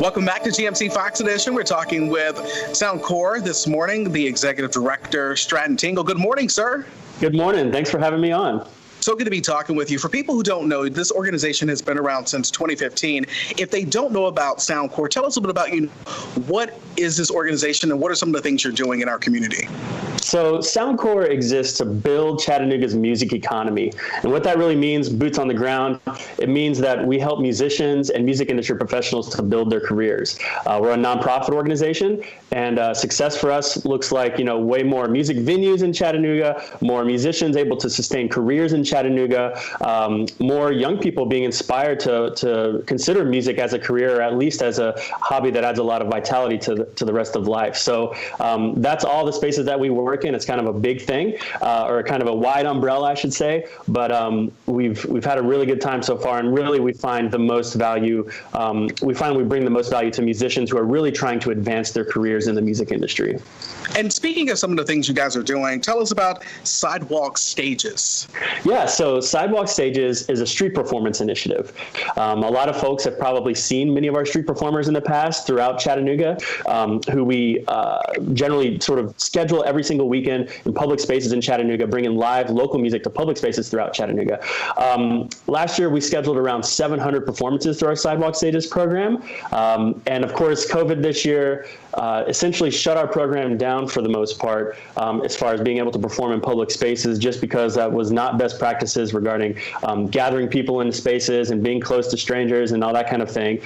Welcome back to GMC Fox Edition. We're talking with SoundCorps this morning, the Executive Director, Stratton Tingle. Good morning, sir. Good morning. Thanks for having me on. So good to be talking with you. For people who don't know, this organization has been around since 2015. If they don't know about SoundCorps, tell us a bit about what is this organization and what are some of the things you're doing in our community? So SoundCorps exists to build Chattanooga's music economy. And what that really means, boots on the ground, it means that we help musicians and music industry professionals to build their careers. We're a nonprofit organization, and success for us looks like, way more music venues in Chattanooga, more musicians able to sustain careers in Chattanooga, more young people being inspired to consider music as a career, or at least as a hobby that adds a lot of vitality to the rest of life. So that's all the spaces that we work in. It's kind of a big thing, or kind of a wide umbrella, I should say. But we've had a really good time so far, and really we find the most value. We bring the most value to musicians who are really trying to advance their careers in the music industry. And speaking of some of the things you guys are doing, tell us about Sidewalk Stages. Yeah, so Sidewalk Stages is a street performance initiative. A lot of folks have probably seen many of our street performers in the past throughout Chattanooga, who we generally sort of schedule every single weekend in public spaces in Chattanooga, bringing live local music to public spaces throughout Chattanooga. Last year, we scheduled around 700 performances through our Sidewalk Stages program. And of course, COVID this year essentially shut our program down for the most part, as far as being able to perform in public spaces, just because that was not best practices regarding gathering people in spaces and being close to strangers and all that kind of thing.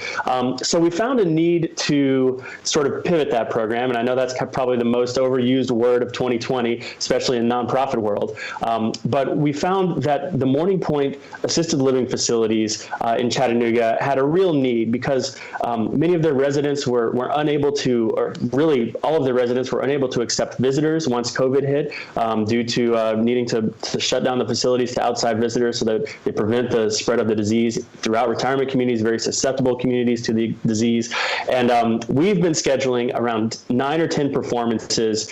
So we found a need to sort of pivot that program, and I know that's probably the most overused word of 2020, especially in the nonprofit world. But we found that the Morning Point assisted living facilities in Chattanooga had a real need, because many of their residents were unable to, or really all of their residents were unable to accept visitors once COVID hit, due to needing to shut down the facilities to outside visitors so that they prevent the spread of the disease throughout retirement communities, very susceptible communities to the disease. And we've been scheduling around 9 or 10 performances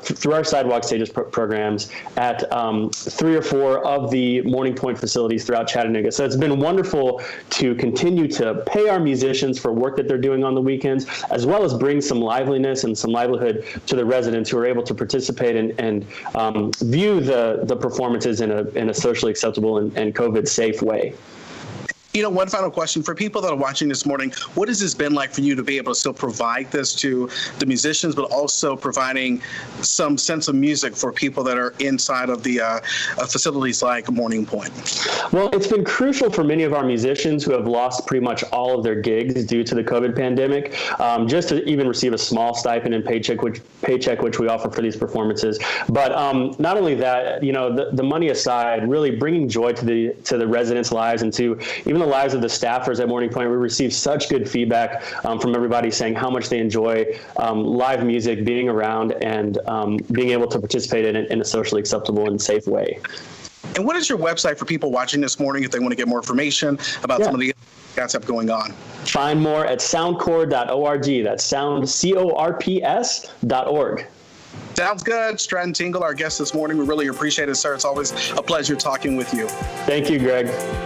through our Sidewalk Stages programs at 3 or 4 of the Morning Point facilities throughout Chattanooga. So it's been wonderful to continue to pay our musicians for work that they're doing on the weekends, as well as bring some liveliness and some livelihood to the residents who are able to participate and view the performances in a socially acceptable and COVID-safe way. One final question for people that are watching this morning. What has this been like for you to be able to still provide this to the musicians, but also providing some sense of music for people that are inside of the facilities like Morning Point? Well, it's been crucial for many of our musicians who have lost pretty much all of their gigs due to the COVID pandemic, just to even receive a small stipend and paycheck which we offer for these performances. But not only that, the money aside, really bringing joy to the residents' lives and to even the lives of the staffers at Morning Point. We received such good feedback from everybody saying how much they enjoy live music, being around, and being able to participate in a socially acceptable and safe way. And what is your website for people watching this morning if they want to get more information about some of the guys have going on? Find more at soundcorps.org. That's soundcorps.org. Sounds good. Stratton Tingle, our guest this morning. We really appreciate it, sir. It's always a pleasure talking with you. Thank you, Greg.